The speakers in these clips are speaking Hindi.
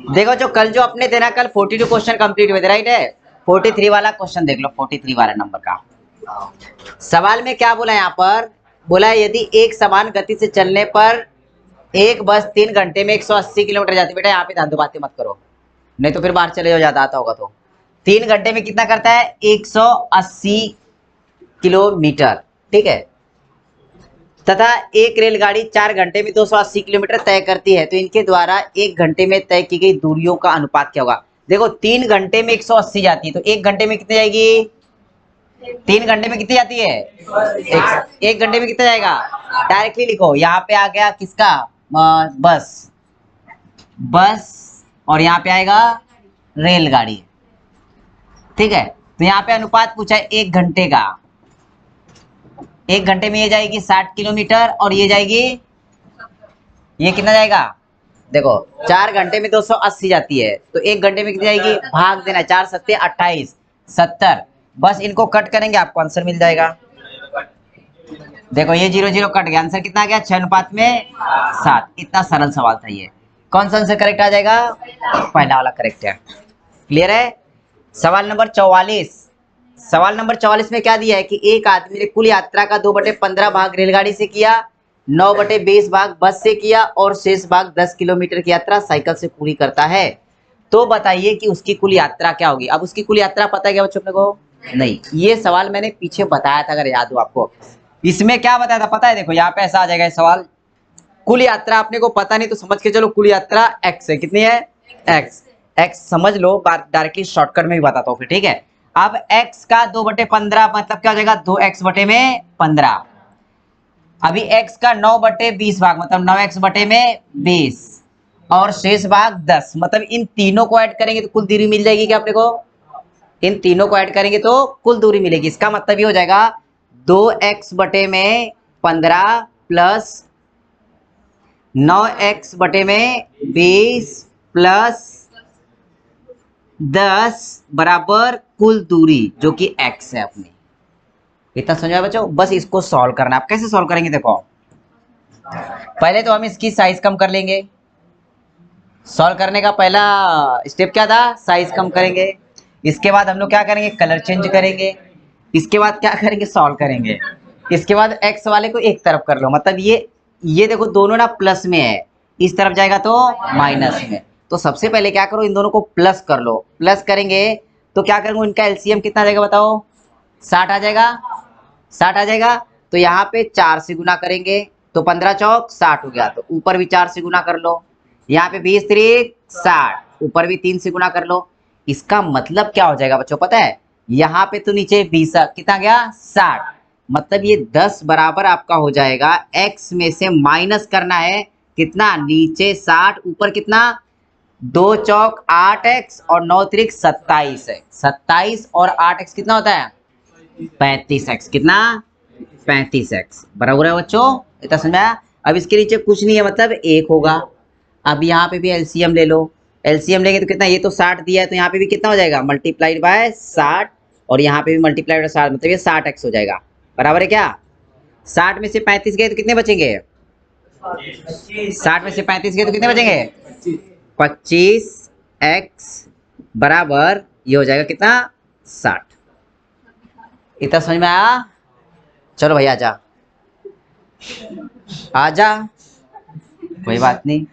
देखो जो कल जो अपने देना, कल 42 क्वेश्चन कंप्लीट हुए थे, राइट है। 43 वाला क्वेश्चन देख लो, 43 वाला नंबर का सवाल में क्या बोला यहाँ पर, बोला है यदि एक समान गति से चलने पर एक बस 3 घंटे में 180 किलोमीटर जाती है। बेटा यहाँ पे ध्यान दो, बातें मत करो नहीं तो फिर बाहर चले जाओ, ज्यादा आता होगा तो। 3 घंटे में कितना करता है, 180 किलोमीटर, ठीक है। तथा एक रेलगाड़ी 4 घंटे में 280 किलोमीटर तय करती है, तो इनके द्वारा 1 घंटे में तय की गई दूरियों का अनुपात क्या होगा। देखो 3 घंटे में 180 जाती है, तो 1 घंटे में कितनी जाएगी, 3 घंटे में कितनी जाती है, 1 घंटे में कितना जाएगा। डायरेक्टली लिखो, यहाँ पे आ गया किसका, बस, और यहाँ पे आएगा रेलगाड़ी, ठीक है। तो यहाँ पे अनुपात पूछा है 1 घंटे का, 1 घंटे में ये जाएगी 60 किलोमीटर और ये जाएगी, ये कितना जाएगा, देखो 4 घंटे में 280 जाती है, तो 1 घंटे में कितनी जाएगी, भाग देना, 4 सत्ते 28, 70, बस इनको कट करेंगे आपको आंसर मिल जाएगा। देखो ये 0 0 कट गया, आंसर कितना आ गया, 6 अनुपात में 7। इतना सरल सवाल था ये। कौन सा आंसर करेक्ट आ जाएगा, पहला वाला करेक्ट है। क्लियर है। सवाल नंबर 44, सवाल नंबर 44 में क्या दिया है कि एक आदमी ने कुल यात्रा का 2/15 भाग रेलगाड़ी से किया, 9/20 भाग बस से किया और शेष भाग 10 किलोमीटर की यात्रा साइकिल से पूरी करता है। तो बताइए कि उसकी कुल यात्रा क्या होगी। अब उसकी कुल यात्रा पता है क्या बच्चों अपने को, नहीं, ये सवाल मैंने पीछे बताया था, अगर याद हो आपको। इसमें क्या बताया था पता है, देखो यहाँ पे ऐसा आ जाएगा सवाल, कुल यात्रा अपने को पता नहीं तो समझ के चलो कुल यात्रा x है, कितनी है, x समझ लो, डायरेक्टली शॉर्टकट में भी बताता हूँ फिर, ठीक है। अब x का 2/15 मतलब क्या हो जाएगा, 2x बटे में 15। अभी x का 9/20 भाग मतलब 9x बटे में 20 और शेष भाग 10, मतलब इन तीनों को ऐड करेंगे तो कुल दूरी मिल जाएगी क्या अपने को, इन तीनों को ऐड करेंगे तो कुल दूरी मिलेगी। इसका मतलब ये हो जाएगा 2x बटे में 15 प्लस 9x बटे में 20 प्लस 10 बराबर कुल दूरी जो कि x है अपनी। इतना समझा बच्चों, बस इसको सॉल्व करना। आप कैसे सॉल्व करेंगे, देखो पहले तो हम इसकी साइज कम कर लेंगे। सॉल्व करने का पहला स्टेप क्या था, साइज कम करेंगे। इसके बाद हम लोग क्या करेंगे, कलर चेंज करेंगे। इसके बाद क्या करेंगे, सॉल्व करेंगे। इसके बाद x वाले को एक तरफ कर लो, मतलब ये देखो दोनों ना प्लस में है, इस तरफ जाएगा तो माइनस में। तो सबसे पहले क्या करो, इन दोनों को प्लस कर लो। प्लस करेंगे तो क्या करूंगा, इनका एलसीएम कितना आ जाएगा बताओ, 60 आ जाएगा, 60 आ जाएगा। तो यहाँ पे 4 से गुना करेंगे तो 15 चौक 60 हो गया, तो ऊपर भी 4 से गुना कर लो। यहाँ पे 20 3 60, ऊपर भी 3 से गुना कर लो। इसका मतलब क्या हो जाएगा बच्चों पता है, यहाँ पे तो नीचे 20 कितना गया 60, मतलब ये 10 बराबर आपका हो जाएगा। x में से माइनस करना है कितना, नीचे 60 ऊपर कितना, 2 चौक 8x और 9 त्रिक 27 है, 27 और 8x कितना होता है 35x, कितना 35x बराबर है बच्चों। इतना समझा। अब इसके नीचे कुछ नहीं है मतलब 1 होगा। अब यहाँ पे भी एलसीएम ले लो, एलसीएम लेंगे तो कितना, ये तो 60 दिया है तो यहाँ पे भी कितना हो जाएगा मल्टीप्लाइड बाय 60 और यहाँ पे भी मल्टीप्लाइड बाय 60, मतलब ये 60x हो जाएगा। बराबर है क्या, 60 में से 35 गए तो कितने बचेंगे, 60 में से 35 गए तो कितने बचेंगे 25x बराबर ये हो जाएगा कितना 60। इतना समझ में आया। चलो भाई आजा आजा, कोई बात नहीं।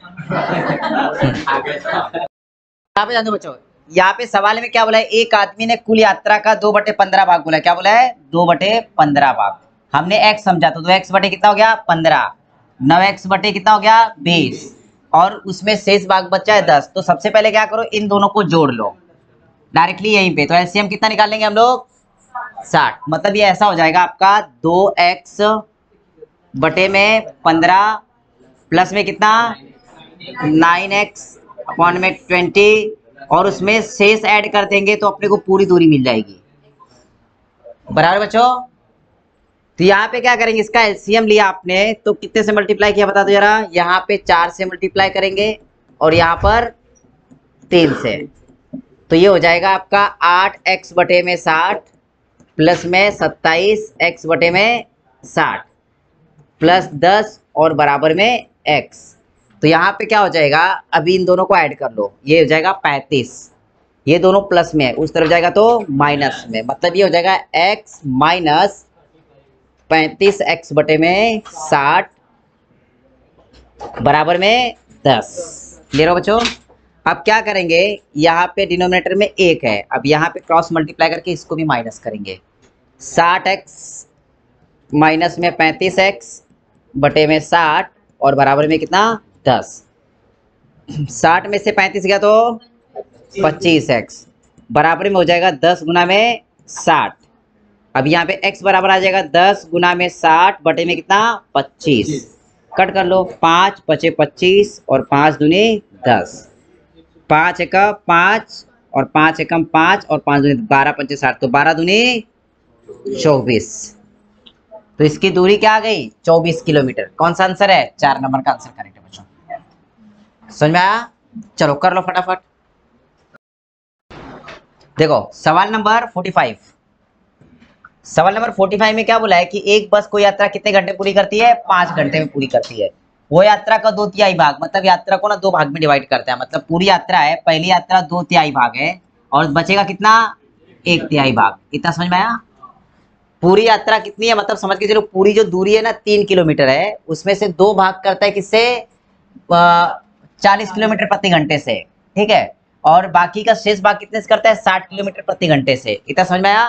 यहाँ पे जानो बच्चों, यहाँ पे सवाल में क्या बोला है, एक आदमी ने कुल यात्रा का 2/15 भाग बोला है। क्या बोला है, 2/15 भाग। हमने x समझा तो 2x बटे कितना हो गया 15, 9x बटे कितना हो गया 20 और उसमें शेष भाग बचा है 10। तो सबसे पहले क्या करो, इन दोनों को जोड़ लो डायरेक्टली यहीं पे। तो एलसीएम कितना निकाल लेंगे हम लोग 60, मतलब ये ऐसा हो जाएगा आपका 2x बटे में 15 प्लस में कितना 9x अपॉन में 20 और उसमें शेष ऐड कर देंगे तो अपने को पूरी दूरी मिल जाएगी। बराबर बच्चों। तो यहाँ पे क्या करेंगे, इसका एलसीएम लिया आपने तो कितने से मल्टीप्लाई किया बता दो जरा। यहाँ पे 4 से मल्टीप्लाई करेंगे और यहाँ पर 3 से, तो ये हो जाएगा आपका 8x बटे में 60 प्लस में 27x बटे में 60 प्लस 10 और बराबर में x। तो यहाँ पे क्या हो जाएगा, अभी इन दोनों को ऐड कर लो, ये हो जाएगा 35, ये दोनों प्लस में है, उस तरफ जाएगा तो माइनस में, मतलब ये हो जाएगा x माइनस 35x बटे में 60 बराबर में 10। क्लियर हो बच्चों। अब क्या करेंगे, यहाँ पे डिनोमिनेटर में 1 है, अब यहाँ पे क्रॉस मल्टीप्लाई करके इसको भी माइनस करेंगे। 60x माइनस में 35x बटे में 60 और बराबर में कितना 10। 60 में से 35 गया तो 25x बराबर में हो जाएगा 10 गुना में 60। अब यहाँ पे x बराबर आ जाएगा 10 गुना में 60 बटे में कितना 25। कट कर लो, 5 बचे 25 और 5 दूनी 10, 5 एकम 5 और 5 एकम 5 और 5 दूनी 12 पंचे 60, तो 12 दूनी 24। तो इसकी दूरी क्या आ गई 24 किलोमीटर। कौन सा आंसर है, 4 नंबर का आंसर करेक्ट है बच्चों। समझ में आया, चलो कर लो फटाफट। देखो सवाल नंबर 45, सवाल नंबर 45 में क्या बोला है कि एक बस को यात्रा कितने घंटे पूरी करती है, 5 घंटे में पूरी करती है। वो यात्रा का 2/3 भाग, मतलब यात्रा को ना 2 भाग में डिवाइड करता है, मतलब पूरी यात्रा है, पहली यात्रा 2/3 भाग है और बचेगा कितना 1/3 भाग। इतना समझ में आया। पूरी यात्रा कितनी है, मतलब समझ के चलो पूरी जो दूरी है ना 3 किलोमीटर है, उसमें से 2 भाग करता है किससे 40 किलोमीटर प्रति घंटे से, ठीक है, और बाकी का शेष भाग कितने से करता है 60 किलोमीटर प्रति घंटे से। इतना समझ में आया।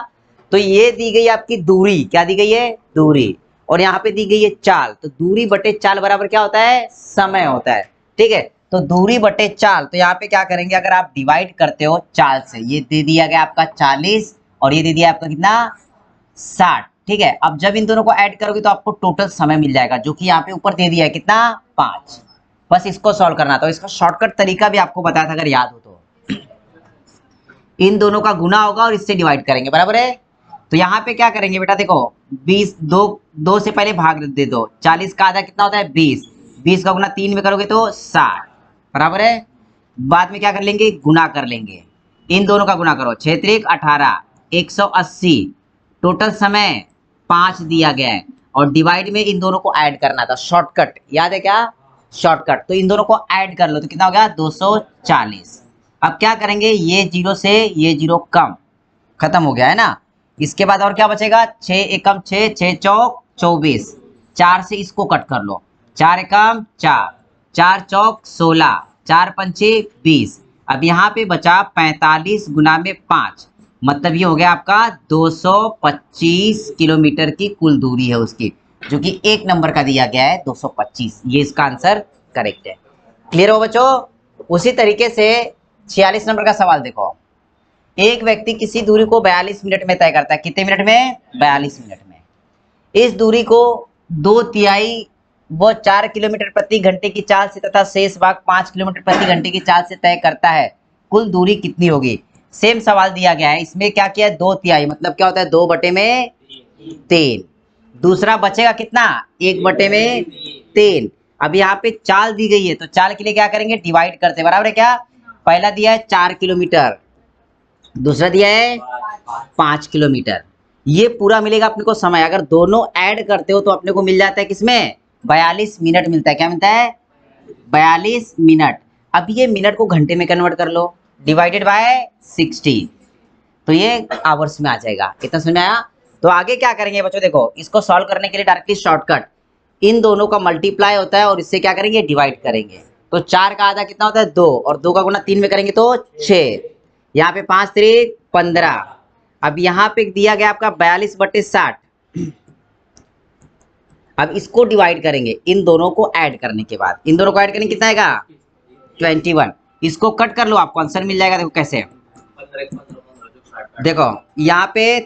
तो ये दी गई आपकी दूरी, क्या दी गई है दूरी, और यहाँ पे दी गई है चाल, तो दूरी बटे चाल बराबर क्या होता है समय होता है, ठीक है। तो दूरी बटे चाल, तो यहाँ पे क्या करेंगे, अगर आप डिवाइड करते हो चाल से, ये दे दिया गया आपका 40 और ये दे दिया आपका कितना 60, ठीक है। अब जब इन दोनों को ऐड करोगे तो आपको टोटल समय मिल जाएगा, जो कि यहाँ पे ऊपर दे दिया है कितना 5। बस इसको सॉल्व करना, तो इसका शॉर्टकट तरीका भी आपको बताया था अगर याद हो तो। इन दोनों का गुना होगा और इससे डिवाइड करेंगे, बराबर है। तो यहाँ पे क्या करेंगे बेटा, देखो 20 दो से पहले भाग दे दो, 40 का आधा कितना होता है 20, 20 का गुना 3 में करोगे तो 60 बराबर है। बाद में क्या कर लेंगे, गुना कर लेंगे, इन दोनों का गुना करो, 6 त्रिक 18 180, टोटल समय 5 दिया गया है, और डिवाइड में इन दोनों को ऐड करना था, शॉर्टकट याद है क्या शॉर्टकट। तो इन दोनों को ऐड कर लो तो कितना हो गया 240। अब क्या करेंगे, ये 0 से ये 0 कम, खत्म हो गया है ना। इसके बाद और क्या बचेगा, 6 एकम 6, 6 चौक 24, 4 से इसको कट कर लो, 4 एकम 4, 4 चौक 16, 4 पंचे 20। अब यहाँ पे बचा 45 गुना में 5, मतलब ये हो गया आपका 225 किलोमीटर की कुल दूरी है उसकी, जो कि 1 नंबर का दिया गया है 225। ये इसका आंसर करेक्ट है। क्लियर हो बच्चों। उसी तरीके से 46 नंबर का सवाल देखो, एक व्यक्ति किसी दूरी को 42 मिनट में तय करता है, कितने मिनट में 42 मिनट में। इस दूरी को 2/3 वो 4 किलोमीटर प्रति घंटे की चाल से तथा शेष भाग 5 किलोमीटर प्रति घंटे की चाल से तय करता है, कुल दूरी कितनी होगी। सेम सवाल दिया गया है, इसमें क्या किया है 2/3, मतलब क्या होता है 2 बटे में 3, दूसरा बचेगा कितना 1 बटे में 3। अब यहाँ पे चाल दी गई है, तो चाल के लिए क्या करेंगे डिवाइड करते, बराबर है क्या। पहला दिया है 4 किलोमीटर, दूसरा दिया है 5 किलोमीटर, ये पूरा मिलेगा अपने को समय। अगर दोनों ऐड करते हो तो अपने को मिल जाता है किसमें 42 मिनट मिलता है, क्या मिलता है 42 मिनट। अब ये मिनट को घंटे में कन्वर्ट कर लो, डिवाइडेड बाय 60, तो ये आवर्स में आ जाएगा। इतना समझ में आया। तो आगे क्या करेंगे बच्चों, देखो इसको सॉल्व करने के लिए डायरेक्टली शॉर्टकट, इन दोनों का मल्टीप्लाई होता है और इससे क्या करेंगे डिवाइड करेंगे। तो 4 का आधा कितना होता है 2, और 2 का गुना 3 में करेंगे तो 6, यहाँ पे 5 त्रिक 15। अब यहाँ पे दिया गया आपका 42 बटे 60, अब इसको डिवाइड करेंगे इन दोनों को ऐड करने के बाद, इन दोनों को ऐड करने कितना आएगा 21। इसको कट कर लो आपको आंसर मिल जाएगा। देखो कैसे, देखो यहाँ पे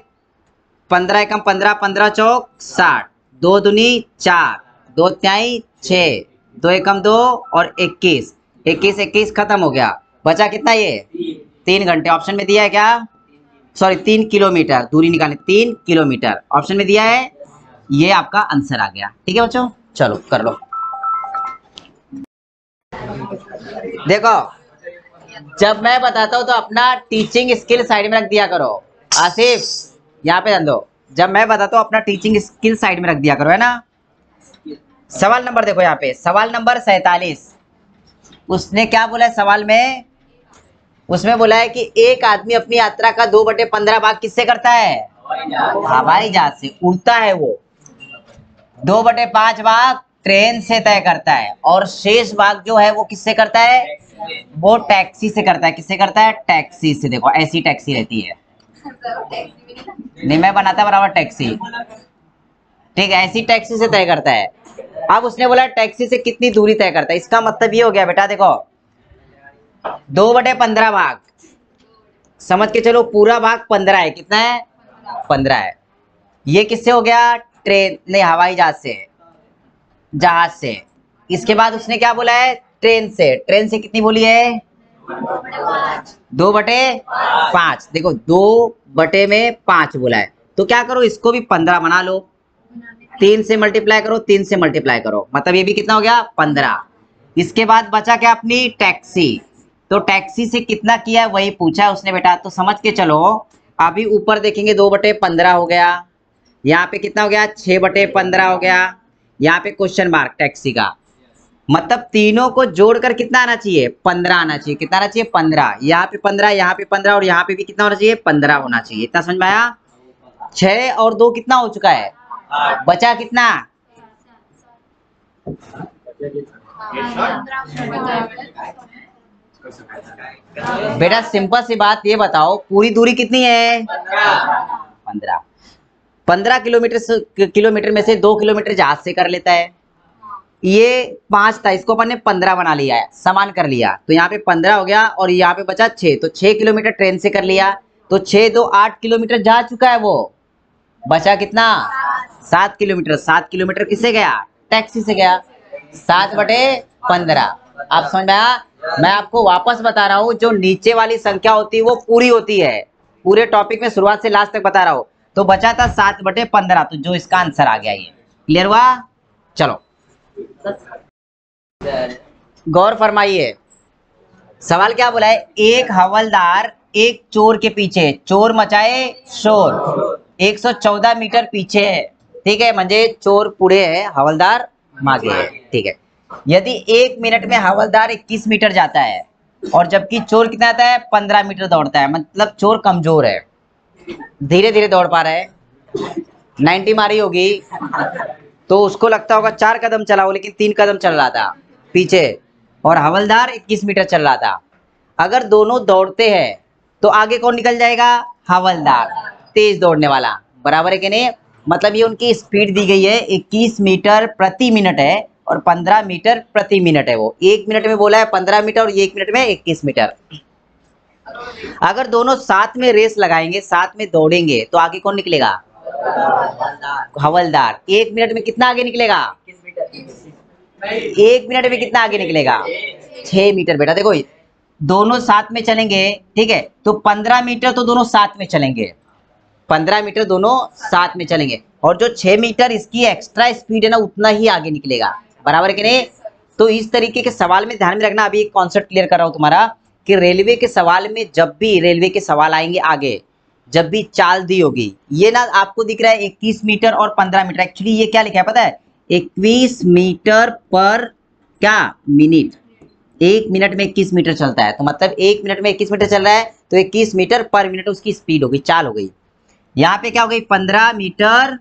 15 एकम 15, 15 चौक 60, 2 दूनी 4, 2 तिहाई 6, 2 एकम 2 और 21, 21 21 खत्म हो गया, बचा कितना ये 3 घंटे। ऑप्शन में दिया है क्या, सॉरी 3 किलोमीटर दूरी निकालने, 3 किलोमीटर ऑप्शन में दिया है, ये आपका आंसर आ गया। ठीक है बच्चों, चलो कर लो। देखो जब मैं बताता हूँ तो अपना टीचिंग स्किल साइड में रख दिया करो। आसिफ यहाँ पे ध्यान दो, जब मैं बताता हूँ अपना टीचिंग स्किल साइड में रख दिया करो, है ना। सवाल नंबर देखो यहाँ पे, सवाल नंबर 47, उसने क्या बोला है सवाल में? उसमें बोला है कि एक आदमी अपनी यात्रा का 2/15 भाग किससे करता है? हवाई जहाज से। उड़ता है वो। 2/5 भाग ट्रेन से तय करता है और शेष भाग जो है वो किससे करता है? वो टैक्सी से करता है। किससे करता है? टैक्सी से। देखो ऐसी टैक्सी रहती है, नहीं मैं बनाता बराबर टैक्सी, ठीक है, ऐसी टैक्सी से तय करता है। अब उसने बोला टैक्सी से कितनी दूरी तय करता है। इसका मतलब ये हो गया बेटा, देखो 2/15 भाग, समझ के चलो पूरा भाग 15 है। कितना है? 15 है। ये किससे हो गया? ट्रेन नहीं, हवाई जहाज से, जहाज से। इसके बाद उसने क्या बोला है? ट्रेन से। ट्रेन से कितनी बोली है? 2/5। देखो 2/5 बोला है, तो क्या करो इसको भी 15 बना लो। 3 से मल्टीप्लाई करो, 3 से मल्टीप्लाई करो, मतलब ये भी कितना हो गया? 15। इसके बाद बचा क्या? अपनी टैक्सी। तो टैक्सी से कितना किया है वही पूछा है उसने बेटा, तो समझ के चलो। अभी ऊपर देखेंगे 2/15 हो गया, यहाँ पे कितना हो गया? 6/15 हो गया, यहाँ पे क्वेश्चन मार्क टैक्सी का, मतलब तीनों को जोड़कर कितना आना चाहिए? 15 आना चाहिए। कितना आना चाहिए? 15। यहाँ पे 15, यहाँ पे 15 और यहाँ पे भी कितना होना चाहिए? 15 होना चाहिए। इतना समझ में आया? 6 और 2 कितना हो चुका है? बचा कितना? बेटा सिंपल सी बात ये बताओ, पूरी दूरी कितनी है? 15। 15 किलोमीटर में से 2 किलोमीटर जहाज से कर लेता है। ये 5 था, इसको अपन ने 15 बना लिया है, समान कर लिया, तो यहाँ पे 15 हो गया और यहाँ पे बचा 6, तो 6 किलोमीटर ट्रेन से कर लिया, तो 6 2 8 किलोमीटर जा चुका है वो। बचा कितना? 7 किलोमीटर। 7 किलोमीटर किससे गया? टैक्सी से गया। 7/15। आप समझ में आया? मैं आपको वापस बता रहा हूँ, जो नीचे वाली संख्या होती है वो पूरी होती है। पूरे टॉपिक में शुरुआत से लास्ट तक बता रहा हूँ। तो बचा था 7/15, तो जो इसका आंसर आ गया ये। क्लियर हुआ? चलो गौर फरमाइए, सवाल क्या बोला है? एक हवलदार एक चोर के पीछे, चोर मचाए शोर, 114 मीटर पीछे है, ठीक है, म्हणजे चोर पुढे है, हवलदार मागे है, ठीक है। यदि 1 मिनट में हवलदार 21 मीटर जाता है और जबकि चोर कितना आता है? 15 मीटर दौड़ता है, मतलब चोर कमजोर है, धीरे धीरे दौड़ पा रहा है, 90 मारी होगी, तो उसको लगता होगा 4 कदम चला हो, लेकिन 3 कदम चल रहा था पीछे, और हवलदार 21 मीटर चल रहा था। अगर दोनों दौड़ते हैं तो आगे कौन निकल जाएगा? हवलदार, तेज दौड़ने वाला, बराबर है कि नहीं? मतलब ये उनकी स्पीड दी गई है, 21 मीटर प्रति मिनट है और 15 मीटर प्रति मिनट है। वो 1 मिनट में बोला है 15 मीटर और 1 मिनट में 21 मीटर। अगर दोनों साथ में रेस लगाएंगे, साथ में दौड़ेंगे, तो आगे कौन निकलेगा? हवलदार। 1 मिनट में कितना आगे निकलेगा? 1 मिनट में कितना आगे निकलेगा? 6 मीटर। बेटा देखो दोनों साथ में चलेंगे, ठीक है, तो 15 मीटर तो दोनों साथ में चलेंगे, 15 मीटर दोनों साथ में चलेंगे, और जो 6 मीटर इसकी एक्स्ट्रा स्पीड है ना, उतना ही आगे निकलेगा, बराबर है कि नहीं? तो इस तरीके के सवाल में ध्यान में रखना। अभी एक कॉन्सेप्ट क्लियर कर रहा हूं तुम्हारा, कि रेलवे के सवाल में जब भी रेलवे के सवाल आएंगे आगे, जब भी चाल दी होगी, ये ना आपको दिख रहा है 21 मीटर और 15 मीटर, एक्चुअली ये क्या लिखा है पता है? 21 मीटर पर क्या मिनट, 1 मिनट में 21 मीटर चलता है, तो मतलब 1 मिनट में 21 मीटर चल रहा है, तो 21 मीटर पर मिनट उसकी स्पीड हो गई, चाल हो गई। यहाँ पे क्या हो गई? 15 मीटर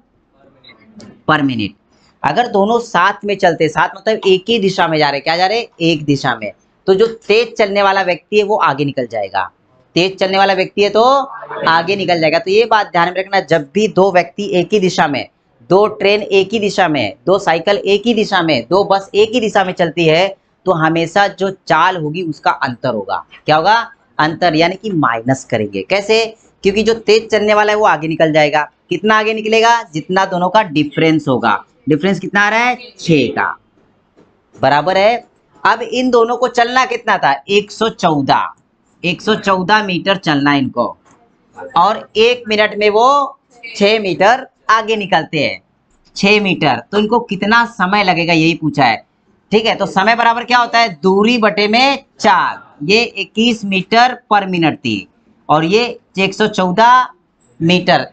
पर मिनट। अगर दोनों साथ में चलते, साथ मतलब एक ही दिशा में जा रहे, क्या जा रहे? एक दिशा में, तो जो तेज चलने वाला व्यक्ति है वो आगे निकल जाएगा, तेज चलने वाला व्यक्ति है तो आगे निकल जाएगा। तो ये बात ध्यान में रखना, जब भी दो व्यक्ति एक ही दिशा में, 2 ट्रेन एक ही दिशा में, 2 साइकिल एक ही दिशा में, 2 बस एक ही दिशा में चलती है, तो हमेशा जो चाल होगी उसका अंतर होगा। क्या होगा? अंतर, यानी कि माइनस करेंगे। कैसे? क्योंकि जो तेज चलने वाला है वो आगे निकल जाएगा। कितना आगे निकलेगा? जितना दोनों का डिफरेंस होगा। डिफरेंस कितना आ रहा है? 6 का, बराबर है। अब इन दोनों को चलना कितना था? 114 मीटर चलना इनको, और 1 मिनट में वो 6 मीटर आगे निकलते हैं, 6 मीटर, तो इनको कितना समय लगेगा यही पूछा है, ठीक है। तो समय बराबर क्या होता है? दूरी बटे में चाल। ये 21 मीटर पर मिनट थी और ये 114 मीटर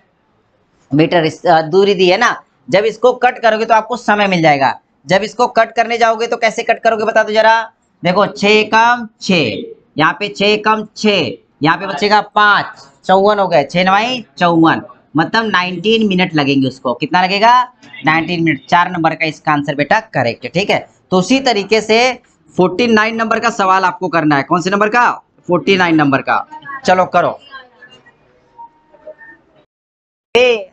दूरी दी है ना। जब इसको कट करोगे तो आपको समय मिल जाएगा। जब इसको कट करने जाओगे तो कैसे कट करोगे बता दो जरा? देखो 6 कम 6, यहाँ पे 6 कम 6, यहाँ पे बचेगा 5, 54 हो गए, 6 9 54, मतलब 19 मिनट लगेंगे उसको। कितना लगेगा? 19 मिनट। 4 नंबर का इसका आंसर बेटा करेक्ट है। ठीक है, तो उसी तरीके से 49 नंबर का सवाल आपको करना है। कौन से नंबर का? 49 नंबर का। चलो करो।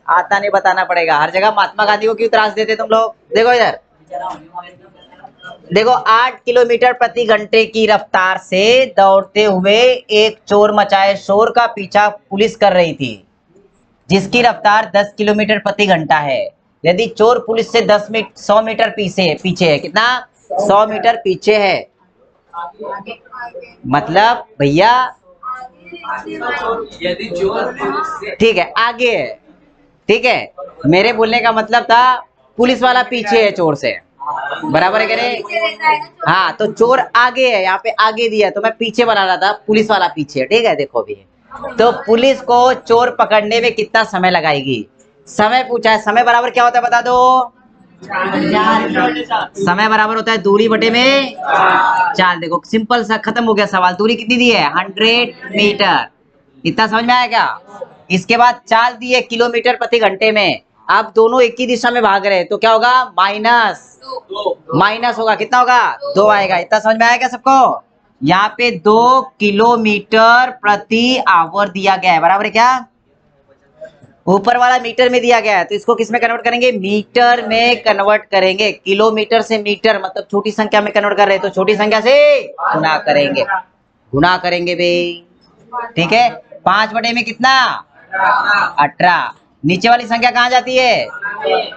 आता नहीं बताना पड़ेगा, हर जगह महात्मा गांधी को क्यों त्रास देते तुम लोग? देखो इधर, देखो 8 किलोमीटर प्रति घंटे की रफ्तार से दौड़ते हुए एक चोर मचाए शोर का पीछा पुलिस कर रही थी, जिसकी रफ्तार 10 किलोमीटर प्रति घंटा है। यदि चोर पुलिस से 100 मीटर पीछे है, कितना? 100 मीटर पीछे है, मतलब भैया यदि चोर, ठीक है, आगे है। ठीक है, मेरे बोलने का मतलब था पुलिस वाला पीछे है चोर से, बराबर है करे? हाँ, तो चोर आगे है, यहाँ पे आगे दिया, तो मैं पीछे बना रहा था, पुलिस वाला पीछे है। ठीक है, देखो अभी, तो पुलिस को चोर पकड़ने में कितना समय लगाएगी? समय पूछा है, समय बराबर क्या होता है बता दो? समय बराबर होता है दूरी बटे में चाल। देखो सिंपल सा, खत्म हो गया सवाल। दूरी कितनी दी है? 100 मीटर। इतना समझ में आया क्या? इसके बाद चाल दी है किलोमीटर प्रति घंटे में। आप दोनों एक ही दिशा में भाग रहे हैं, तो क्या होगा? माइनस होगा। कितना होगा? 2 आएगा। इतना समझ में आया क्या सबको? यहाँ पे 2 किलोमीटर प्रति आवर दिया गया है, बराबर है क्या? ऊपर वाला मीटर में दिया गया है, तो इसको किस में कन्वर्ट करेंगे? मीटर में कन्वर्ट करेंगे। किलोमीटर से मीटर मतलब छोटी संख्या में कन्वर्ट कर रहे हैं, तो छोटी संख्या से गुना करेंगे, गुना करेंगे भाई। ठीक है, 5 बटे में कितना? 18। नीचे वाली संख्या कहाँ जाती है?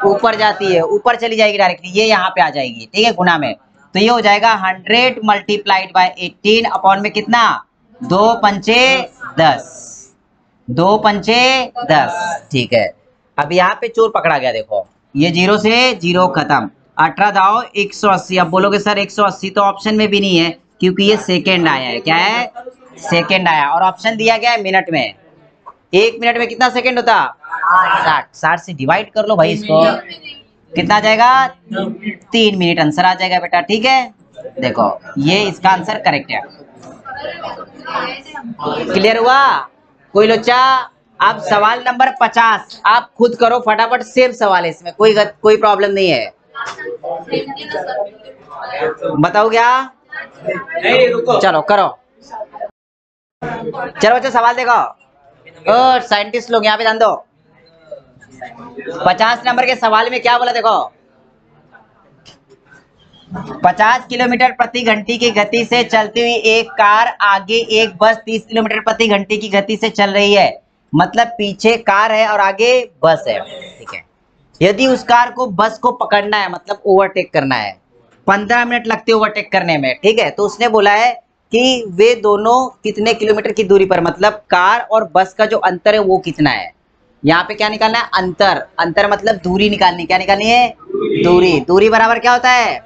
ऊपर जाती है, ऊपर चली जाएगी डायरेक्टली, ये यहाँ पे आ जाएगी। ठीक है, गुना में, तो ये हो जाएगा 100 मल्टीप्लाइड बाय 18 अपॉन में कितना? 2 पंचे 10, 2 पंचे 10। ठीक है, अब यहाँ पे चोर पकड़ा गया। देखो ये 0 से 0 खत्म, 18 दाओ 180। अब बोलोगे सर 180 तो ऑप्शन में भी नहीं है, क्योंकि ये सेकेंड आया है। क्या है? सेकेंड आया, और ऑप्शन दिया गया है मिनट में। 1 मिनट में कितना सेकेंड होता? 60। 60 से डिवाइड कर लो भाई इसको, कितना आ जाएगा? 3 मिनट आंसर आ जाएगा बेटा। ठीक है, देखो ये इसका आंसर करेक्ट है। क्लियर हुआ? कोई लोचा? अब सवाल नंबर 50 आप खुद करो फटाफट। सेम सवाल है इसमें, कोई प्रॉब्लम नहीं है। बताओ क्या? नहीं रुको, चलो करो। चलो बच्चों सवाल देखो, साइंटिस्ट लोग यहाँ पे ध्यान दो। 50 नंबर के सवाल में क्या बोला देखो, 50 किलोमीटर प्रति घंटे की गति से चलती हुई एक कार आगे एक बस 30 किलोमीटर प्रति घंटे की गति से चल रही है, मतलब पीछे कार है और आगे बस है। ठीक है, यदि उस कार को बस को पकड़ना है, मतलब ओवरटेक करना है, 15 मिनट लगते ओवरटेक करने में। ठीक है, तो उसने बोला है कि वे दोनों कितने किलोमीटर की दूरी पर, मतलब कार और बस का जो अंतर है वो कितना है। यहाँ पे क्या निकालना है? अंतर। अंतर मतलब दूरी निकालनी। क्या निकालनी है? दूरी। दूरी बराबर क्या होता है?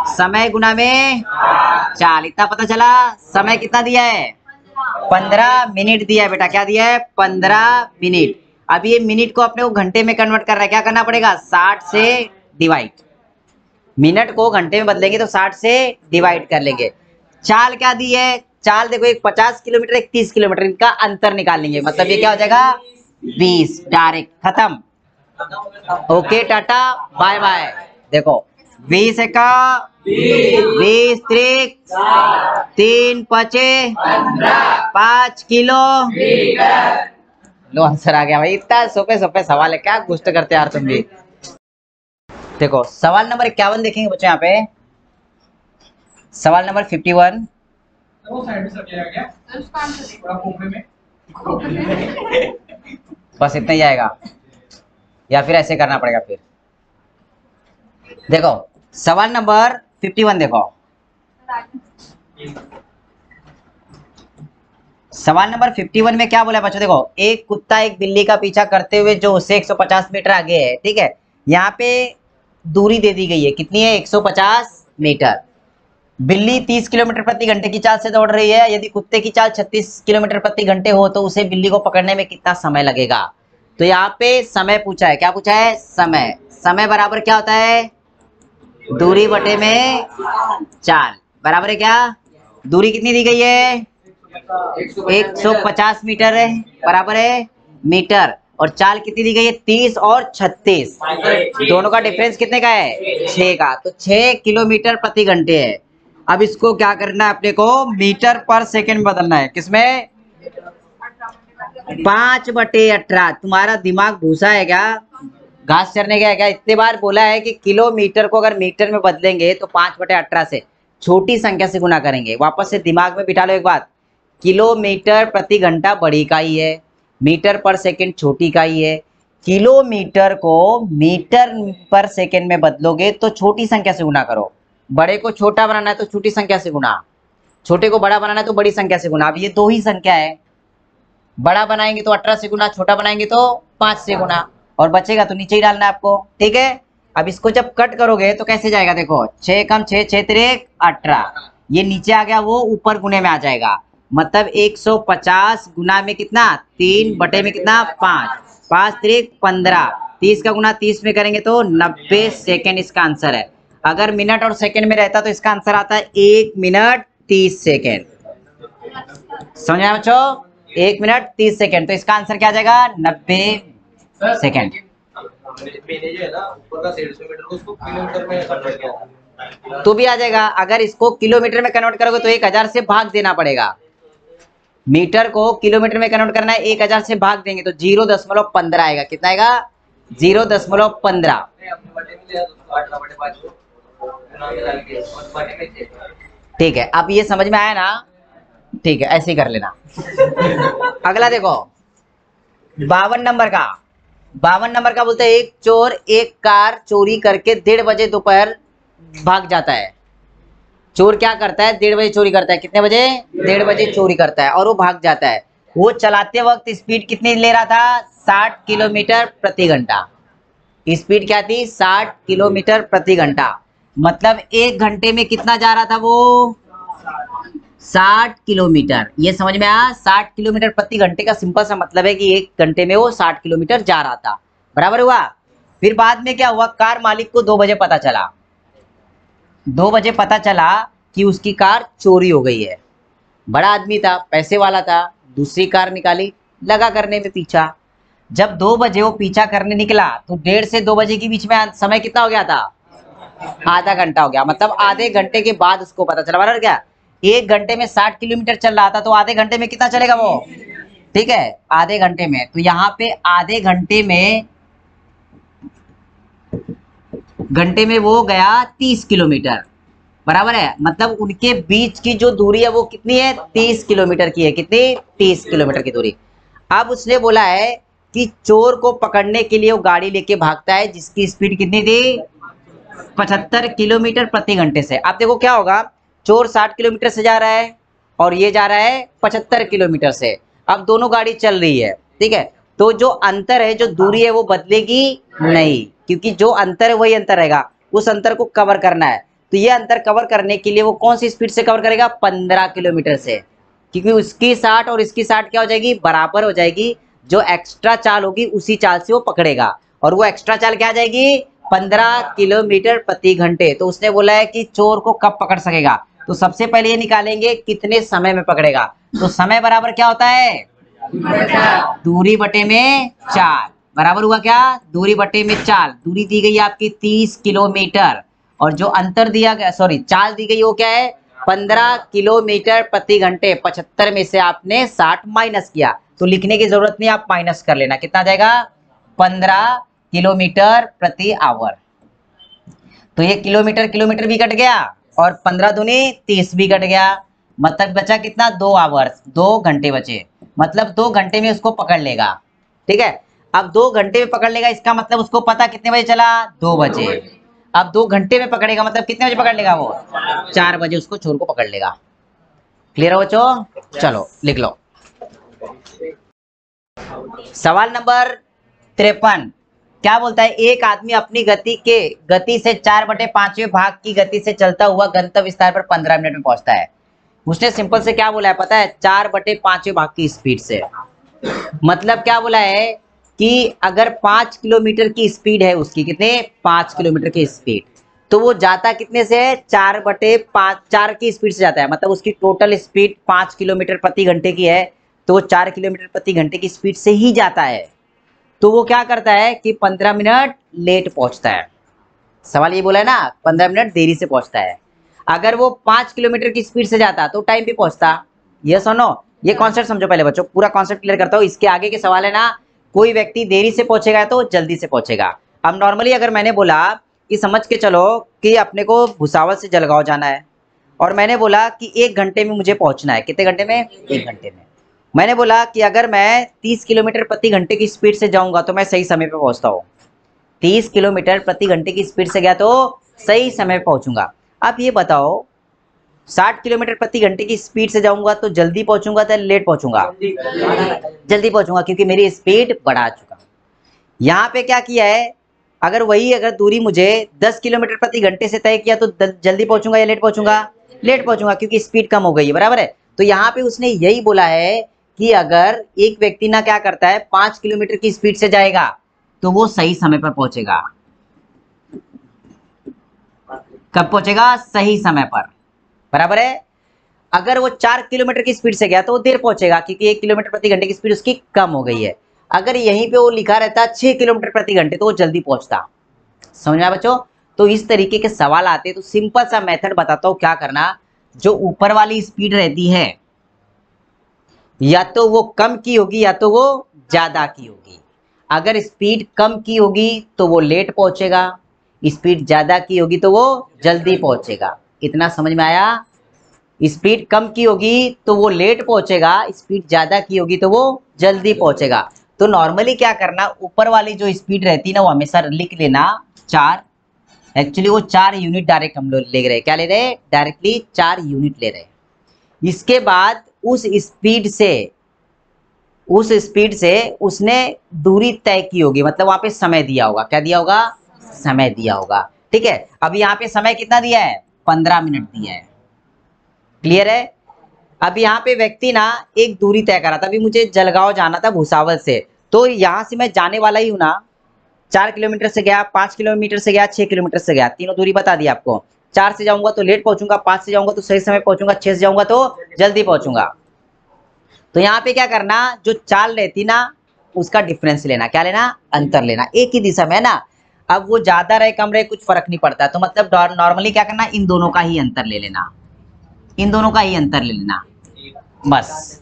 समय गुना में चाल। इतना पता चला। समय कितना दिया है? 15 मिनट दिया है बेटा। क्या दिया है? 15 मिनट। अब ये मिनट को अपने को घंटे में कन्वर्ट कर रहा है, क्या करना पड़ेगा? 60 से डिवाइड। मिनट को घंटे में बदलेंगे तो 60 से डिवाइड कर लेंगे। चाल क्या दी है? चाल देखो, एक 50 किलोमीटर एक 30 किलोमीटर, इनका अंतर निकाल लेंगे, मतलब ये क्या हो जाएगा? 20। डायरेक्ट खत्म। Okay tata bye bye. देखो 20 एका 20 त्रिक 3 पचे 5 किलो। लो आंसर आ गया भाई। इतना सोपे सोपे सवाल है, क्या गुस्ट करते यार तुम भी। देखो सवाल नंबर 51 देखेंगे बच्चों। यहाँ पे सवाल नंबर 51, बस इतना ही आएगा या फिर ऐसे करना पड़ेगा फिर। देखो सवाल नंबर 51 देखो, सवाल नंबर 51 में क्या बोला बच्चों? देखो एक कुत्ता एक बिल्ली का पीछा करते हुए जो उसे 150 मीटर आगे है। ठीक है, यहाँ पे दूरी दे दी गई है, कितनी है? 150 मीटर। बिल्ली 30 किलोमीटर प्रति घंटे की चाल से दौड़ रही है। यदि कुत्ते की चाल 36 किलोमीटर प्रति घंटे हो तो उसे बिल्ली को पकड़ने में कितना समय लगेगा? तो यहाँ पे समय पूछा है। क्या पूछा है? समय। समय बराबर क्या होता है? दूरी बटे में चाल बराबर है क्या? दूरी कितनी दी गई है? 150 मीटर है बराबर है मीटर। और चाल कितनी दी गई है? 30 और 36। दोनों का डिफरेंस कितने का है? 6 का। तो 6 किलोमीटर प्रति घंटे है। अब इसको क्या करना है अपने को? मीटर पर सेकंड बदलना है। किसमें? 5/18। तुम्हारा दिमाग भूसा है क्या? घास चरने गया है क्या? इतने बार बोला है कि किलोमीटर को अगर मीटर में बदलेंगे तो 5/18 से छोटी संख्या से गुना करेंगे। वापस से दिमाग में बिठा लो एक बात, किलोमीटर प्रति घंटा बड़ी इकाई है, मीटर पर सेकंड छोटी इकाई है। किलोमीटर को मीटर पर सेकंड में बदलोगे तो छोटी संख्या से गुना करो। बड़े को छोटा बनाना है तो छोटी संख्या से गुना, छोटे को बड़ा बनाना है तो बड़ी संख्या से गुना। अब ये दो ही संख्या है, बड़ा बनाएंगे तो 18 से गुना, छोटा बनाएंगे तो 5 से गुना, और बचेगा तो नीचे ही डालना है आपको। ठीक है, अब इसको जब कट करोगे तो कैसे जाएगा? देखो 6 कम 6, 6 3 18, ये नीचे आ गया, वो ऊपर गुने में आ जाएगा। मतलब 150 गुना में कितना? 3 बटे में कितना? 5, 5 3 15, 30 का गुना 30 में करेंगे तो 90 सेकेंड इसका आंसर है। अगर मिनट और सेकेंड में रहता तो इसका आंसर आता है 1 मिनट 30 सेकेंड। समझ आया बच्चों? 1 मिनट 30 सेकेंड। तो इसका आंसर क्या आ जाएगा? 90 सेकेंड। तो भी आ जाएगा। अगर इसको किलोमीटर में कन्वर्ट करोगे तो 1000 से भाग देना पड़ेगा। मीटर को किलोमीटर में कन्वर्ट करना है, 1000 से भाग देंगे तो 0.15 आएगा। कितना आएगा? 0.15। ठीक है, अब ये समझ में आया ना? ठीक है, ऐसे ही कर लेना। अगला देखो 52 नंबर का। 52 नंबर का बोलते हैं, एक चोर एक कार चोरी करके 1:30 बजे दोपहर भाग जाता है। चोर क्या करता है? 1:30 बजे चोरी करता है। कितने बजे? 1:30 बजे चोरी करता है और वो भाग जाता है। वो चलाते वक्त स्पीड कितनी ले रहा था? 60 किलोमीटर प्रति घंटा। स्पीड क्या थी? 60 किलोमीटर प्रति घंटा। मतलब 1 घंटे में कितना जा रहा था वो? 60 किलोमीटर। ये समझ में आया? 60 किलोमीटर प्रति घंटे का सिंपल सा मतलब है कि 1 घंटे में वो 60 किलोमीटर जा रहा था। बराबर हुआ? फिर बाद में क्या हुआ? कार मालिक को 2 बजे पता चला, 2 बजे पता चला कि उसकी कार चोरी हो गई है। बड़ा आदमी था, पैसे वाला था, दूसरी कार निकाली, लगा करने में पीछा। जब 2 बजे वो पीछा करने निकला तो 1:30 से 2 बजे के बीच में समय कितना हो गया था? आधा घंटा हो गया। मतलब आधे घंटे के बाद उसको पता चला। बराबर क्या? 1 घंटे में 60 किलोमीटर चल रहा था तो आधे घंटे में कितना चलेगा वो? ठीक है, आधे घंटे में। तो यहाँ पे आधे घंटे में वो गया 30 किलोमीटर। बराबर है? मतलब उनके बीच की जो दूरी है वो कितनी है? 30 किलोमीटर की है। कितनी? 30 किलोमीटर की दूरी। अब उसने बोला है कि चोर को पकड़ने के लिए वो गाड़ी लेके भागता है जिसकी स्पीड कितनी थी? 75 किलोमीटर प्रति घंटे से। अब देखो क्या होगा, चोर 60 किलोमीटर से जा रहा है और ये जा रहा है 75 किलोमीटर से। अब दोनों गाड़ी चल रही है, ठीक है, तो जो अंतर है, जो दूरी है वो बदलेगी नहीं, क्योंकि जो अंतर है वही अंतर रहेगा। उस अंतर को कवर करना है, तो ये अंतर कवर करने के लिए वो कौन सी स्पीड से कवर करेगा? 15 किलोमीटर से, क्योंकि उसकी 60 और इसकी 60 क्या हो जाएगी? बराबर हो जाएगी। जो एक्स्ट्रा चाल होगी उसी चाल से वो पकड़ेगा, और वो एक्स्ट्रा चाल क्या आ जाएगी? 15 किलोमीटर प्रति घंटे। तो उसने बोला है कि चोर को कब पकड़ सकेगा, तो सबसे पहले ये निकालेंगे कितने समय में पकड़ेगा। तो समय बराबर क्या होता है? दूरी बटे में चाल। बराबर हुआ क्या? दूरी बटे में चाल। दूरी दी गई आपकी 30 किलोमीटर और जो अंतर दिया गया, सॉरी चाल दी गई वो क्या है? 15 किलोमीटर प्रति घंटे। 75 में से आपने 60 माइनस किया, तो लिखने की जरूरत नहीं, आप माइनस कर लेना। कितना जाएगा? 15 किलोमीटर प्रति आवर। तो ये किलोमीटर किलोमीटर भी कट गया और 15 दूनी 30 भी कट गया। मतलब बचा कितना? 2 आवर्स, 2 घंटे बचे। मतलब 2 घंटे में उसको पकड़ लेगा। ठीक है, अब 2 घंटे में पकड़ लेगा, इसका मतलब उसको पता कितने बजे चला? 2 बजे। अब 2 घंटे में पकड़ेगा, मतलब कितने बजे पकड़ लेगा वो? 4 बजे उसको चोर को पकड़ लेगा। क्लियर हो बच्चों? चलो लिख लो। सवाल नंबर 53 क्या बोलता है? एक आदमी अपनी गति से 4/5वें भाग की गति से चलता हुआ गंतव्य स्थान पर 15 मिनट में पहुंचता है। उसने सिंपल से क्या बोला है पता है? 4/5वें भाग की स्पीड से। मतलब क्या बोला है कि अगर 5 किलोमीटर की स्पीड है उसकी, कितने? 5 किलोमीटर की स्पीड, तो वो जाता कितने से है, 4/5, 4 की स्पीड से जाता है, मतलब उसकी टोटल स्पीड 5 किलोमीटर प्रति घंटे की है, तो वो 4 किलोमीटर प्रति घंटे की स्पीड से ही जाता है। तो वो क्या करता है कि 15 मिनट लेट पहुंचता है। सवाल ये बोला है ना, 15 मिनट देरी से पहुंचता है। अगर वो 5 किलोमीटर की स्पीड से जाता तो टाइम पे पहुंचता। ये सुनो, ये कॉन्सेप्ट समझो पहले बच्चों, पूरा कॉन्सेप्ट क्लियर करता हूँ। इसके आगे के सवाल है ना, कोई व्यक्ति देरी से पहुंचेगा तो जल्दी से पहुंचेगा। अब नॉर्मली अगर मैंने बोला कि समझ के चलो कि अपने को भुसावल से जलगांव जाना है, और मैंने बोला कि 1 घंटे में मुझे पहुंचना है। कितने घंटे में? 1 घंटे में। मैंने बोला कि अगर मैं 30 किलोमीटर प्रति घंटे की स्पीड से जाऊंगा तो मैं सही समय पे पहुंचता हूँ। 30 किलोमीटर प्रति घंटे की स्पीड से गया तो सही समय पे पहुंचूंगा। अब ये बताओ, 60 किलोमीटर प्रति घंटे की स्पीड से जाऊंगा तो जल्दी पहुंचूंगा तो लेट पहुंचूंगा? जल्दी पहुंचूंगा, क्योंकि मेरी स्पीड बढ़ा चुका। यहाँ पे क्या किया है, अगर दूरी मुझे 10 किलोमीटर प्रति घंटे से तय किया तो जल्दी पहुंचूंगा या लेट पहुंचूंगा? लेट पहुंचूंगा, क्योंकि स्पीड कम हो गई है, बराबर है। तो यहाँ पे उसने यही बोला है कि अगर एक व्यक्ति ना क्या करता है, 5 किलोमीटर की स्पीड से जाएगा तो वो सही समय पर पहुंचेगा। कब पहुंचेगा? सही समय पर, बराबर है। अगर वो 4 किलोमीटर की स्पीड से गया तो वो देर पहुंचेगा, क्योंकि 1 किलोमीटर प्रति घंटे की स्पीड उसकी कम हो गई है। अगर यहीं पे वो लिखा रहता 6 किलोमीटर प्रति घंटे तो वो जल्दी पहुंचता। समझ में आया बच्चों? तो इस तरीके के सवाल आते हैं। तो सिंपल सा मेथड बताता हूं क्या करना। जो ऊपर वाली स्पीड रहती है, या तो वो कम की होगी या तो वो ज्यादा की होगी। अगर स्पीड कम की होगी तो वो लेट पहुंचेगा, स्पीड ज्यादा की होगी तो वो जल्दी पहुंचेगा। इतना समझ में आया? स्पीड कम की होगी तो वो लेट पहुंचेगा, स्पीड ज्यादा की होगी तो वो जल्दी पहुंचेगा। तो नॉर्मली क्या करना, ऊपर वाली जो स्पीड रहती है ना वो हमेशा लिख लेना 4। एक्चुअली वो 4 यूनिट डायरेक्ट हम लोग ले रहे हैं। क्या ले रहे हैं? डायरेक्टली 4 यूनिट ले रहे हैं। इसके बाद उस स्पीड से उसने दूरी तय की होगी, मतलब वहां पे समय दिया होगा। क्या दिया होगा? समय दिया होगा। ठीक है, अब यहाँ पे समय कितना दिया है? 15 मिनट दिया है। क्लियर है? अब यहाँ पे व्यक्ति ना एक दूरी तय करा था। अभी मुझे जलगांव जाना था भुसावल से, तो यहाँ से मैं जाने वाला ही हूँ ना। 4 किलोमीटर से गया, 5 किलोमीटर से गया, 6 किलोमीटर से गया, तीनों दूरी बता दी आपको। 4 से जाऊंगा तो लेट पहुंचूंगा, 5 से जाऊंगा तो सही समय पहुंचूंगा, 6 से जाऊंगा तो जल्दी पहुंचूंगा। तो यहाँ पे क्या करना, जो चाल रहती ना उसका डिफरेंस लेना। क्या लेना? अंतर लेना। एक ही दिशा में है ना। अब वो ज्यादा रहे कम रहे कुछ फर्क नहीं पड़ता, तो मतलब नॉर्मली क्या करना, इन दोनों का ही अंतर ले लेना। इन दोनों का ही अंतर ले लेना, बस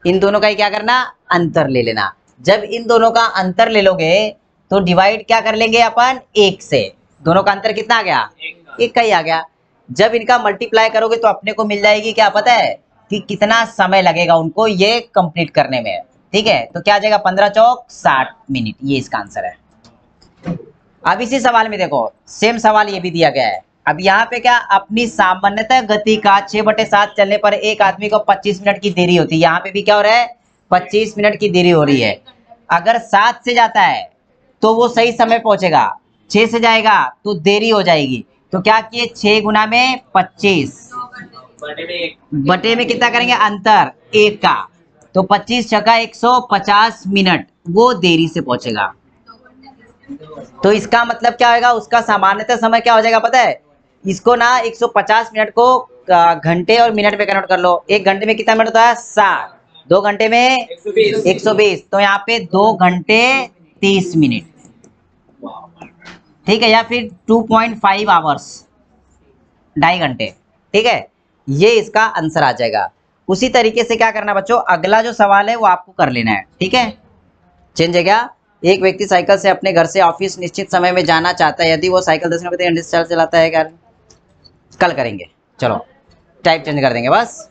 इन दोनों का ही क्या करना, अंतर ले लेना। जब इन दोनों का अंतर ले लोगे तो डिवाइड क्या कर लेंगे अपन? 1 से। दोनों का अंतर कितना आ गया? 1 का ही आ गया। जब इनका मल्टीप्लाई करोगे तो अपने को मिल जाएगी, क्या पता है कि कितना समय लगेगा उनको ये कंप्लीट करने में। ठीक है, तो क्या आ जाएगा? 15 चौक 60 मिनट, ये इसका आंसर है। अब इसी सवाल में देखो, सेम सवाल ये भी दिया गया है। अब यहाँ पे क्या, अपनी सामान्यतः गति का 6/7 चलने पर एक आदमी को 25 मिनट की देरी होती है। यहाँ पे भी क्या हो रहा है? 25 मिनट की देरी हो रही है। अगर 7 से जाता है तो वो सही समय पहुंचेगा, 6 से जाएगा तो देरी हो जाएगी। तो क्या किए, 6 गुना में 25, बटे में कितना करेंगे? अंतर 1 का। तो 25 छक्का 150 मिनट वो देरी से पहुंचेगा। तो इसका मतलब क्या होगा, उसका सामान्यतः समय क्या हो जाएगा पता है? इसको ना 150 मिनट को घंटे और मिनट में कन्वर्ट कर लो। 1 घंटे में कितना मिनट होता है? 60। 2 घंटे में 120। तो यहाँ पे 2 घंटे 30 मिनट। ठीक है, या फिर 2.5 आवर्स, 2.5 घंटे। ठीक है, ये इसका आंसर आ जाएगा। उसी तरीके से क्या करना बच्चों, अगला जो सवाल है वो आपको कर लेना है। ठीक है, चेंज है क्या? एक व्यक्ति साइकिल से अपने घर से ऑफिस निश्चित समय में जाना चाहता है। यदि वो साइकिल 10 मिनट प्रति घंटे से चलाता है, क्या कल करेंगे? चलो टाइप चेंज कर देंगे बस।